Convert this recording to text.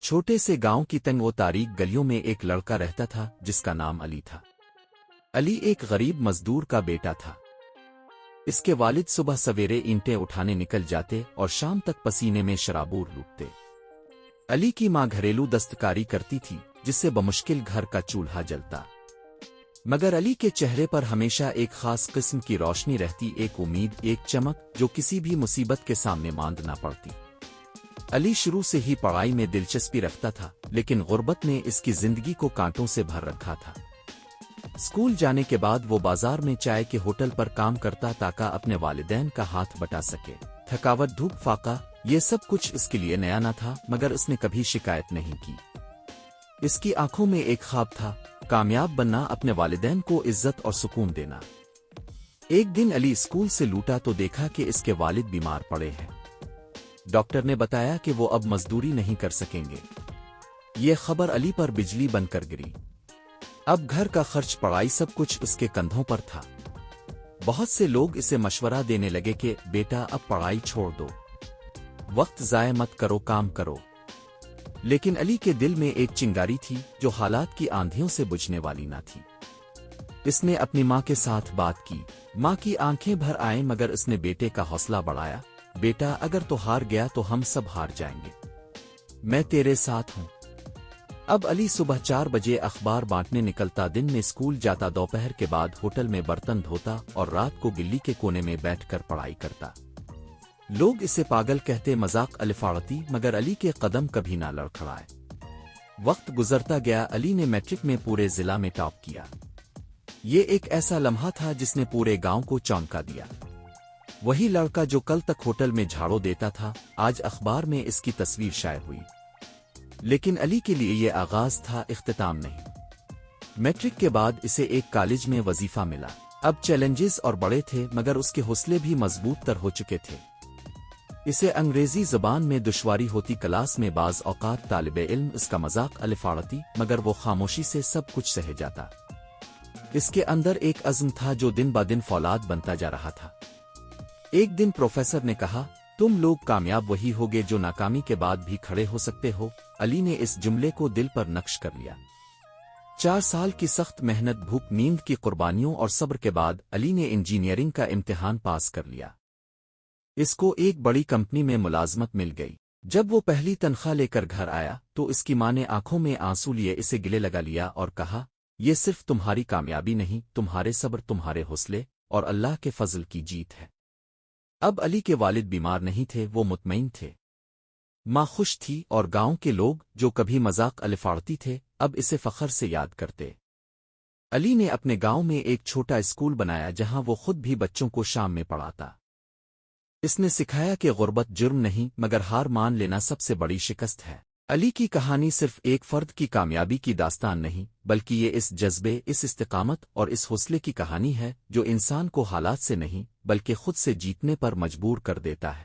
چھوٹے سے گاؤں کی تنگ و تاریک گلیوں میں ایک لڑکا رہتا تھا جس کا نام علی تھا۔ علی ایک غریب مزدور کا بیٹا تھا۔ اس کے والد صبح سویرے اینٹیں اٹھانے نکل جاتے اور شام تک پسینے میں شرابور لوٹتے۔ علی کی ماں گھریلو دستکاری کرتی تھی جس سے بمشکل گھر کا چولہا جلتا، مگر علی کے چہرے پر ہمیشہ ایک خاص قسم کی روشنی رہتی، ایک امید، ایک چمک جو کسی بھی مصیبت کے سامنے ماند نہ پڑتی۔ علی شروع سے ہی پڑھائی میں دلچسپی رکھتا تھا، لیکن غربت نے اس کی زندگی کو کانٹوں سے بھر رکھا تھا۔ اسکول جانے کے بعد وہ بازار میں چائے کے ہوٹل پر کام کرتا تاکہ اپنے والدین کا ہاتھ بٹا سکے۔ تھکاوٹ، دھوپ، فاقہ، یہ سب کچھ اس کے لیے نیا نہ تھا، مگر اس نے کبھی شکایت نہیں کی۔ اس کی آنکھوں میں ایک خواب تھا، کامیاب بننا، اپنے والدین کو عزت اور سکون دینا۔ ایک دن علی اسکول سے لوٹا تو دیکھا کہ اس کے والد بیمار پڑے ہیں۔ ڈاکٹر نے بتایا کہ وہ اب مزدوری نہیں کر سکیں گے۔ یہ خبر علی پر بجلی بن کر گری۔ اب گھر کا خرچ، پڑھائی، سب کچھ اس کے کندھوں پر تھا۔ بہت سے لوگ اسے مشورہ دینے لگے کہ بیٹا اب پڑھائی چھوڑ دو، وقت ضائع مت کرو، کام کرو۔ لیکن علی کے دل میں ایک چنگاری تھی جو حالات کی آندھیوں سے بجھنے والی نہ تھی۔ اس نے اپنی ماں کے ساتھ بات کی۔ ماں کی آنکھیں بھر آئیں، مگر اس نے بیٹے کا حوصلہ بڑھایا۔ بیٹا، اگر تو ہار گیا تو ہم سب ہار جائیں گے، میں تیرے ساتھ ہوں۔ اب علی صبح 4 بجے اخبار بانٹنے نکلتا، دن میں اسکول جاتا، دوپہر کے بعد ہوٹل میں برتن دھوتا اور رات کو گلی کے کونے میں بیٹھ کر پڑھائی کرتا۔ لوگ اسے پاگل کہتے، مذاق، الفاڑتی، مگر علی کے قدم کبھی نہ لڑکھڑائے۔ وقت گزرتا گیا، علی نے میٹرک میں پورے ضلع میں ٹاپ کیا۔ یہ ایک ایسا لمحہ تھا جس نے پورے گاؤں کو چونکا دیا۔ وہی لڑکا جو کل تک ہوٹل میں جھاڑو دیتا تھا، آج اخبار میں اس کی تصویر شائع ہوئی۔ لیکن علی کے لیے یہ آغاز تھا، اختتام نہیں۔ میٹرک کے بعد اسے ایک کالج میں وظیفہ ملا۔ اب چیلنجز اور بڑے تھے، مگر اس کے حوصلے بھی مضبوط تر ہو چکے تھے۔ اسے انگریزی زبان میں دشواری ہوتی، کلاس میں بعض اوقات طالب علم اس کا مذاق، الفاڑتی، مگر وہ خاموشی سے سب کچھ سہہ جاتا۔ اس کے اندر ایک عزم تھا جو دن بہ دن فولاد بنتا جا رہا تھا۔ ایک دن پروفیسر نے کہا، تم لوگ کامیاب وہی ہوگے جو ناکامی کے بعد بھی کھڑے ہو سکتے ہو۔ علی نے اس جملے کو دل پر نقش کر لیا۔ 4 سال کی سخت محنت، بھوک، نیند کی قربانیوں اور صبر کے بعد علی نے انجینئرنگ کا امتحان پاس کر لیا۔ اس کو ایک بڑی کمپنی میں ملازمت مل گئی۔ جب وہ پہلی تنخواہ لے کر گھر آیا تو اس کی ماں نے آنکھوں میں آنسو لیے اسے گلے لگا لیا اور کہا، یہ صرف تمہاری کامیابی نہیں، تمہارے صبر، تمہارے حوصلے اور اللہ کے فضل کی جیت ہے۔ اب علی کے والد بیمار نہیں تھے، وہ مطمئن تھے۔ ماں خوش تھی اور گاؤں کے لوگ جو کبھی مذاق، الفاڑتی تھے، اب اسے فخر سے یاد کرتے۔ علی نے اپنے گاؤں میں ایک چھوٹا اسکول بنایا جہاں وہ خود بھی بچوں کو شام میں پڑھاتا۔ اس نے سکھایا کہ غربت جرم نہیں، مگر ہار مان لینا سب سے بڑی شکست ہے۔ علی کی کہانی صرف ایک فرد کی کامیابی کی داستان نہیں، بلکہ یہ اس جذبے، اس استقامت اور اس حوصلے کی کہانی ہے جو انسان کو حالات سے نہیں بلکہ خود سے جیتنے پر مجبور کر دیتا ہے۔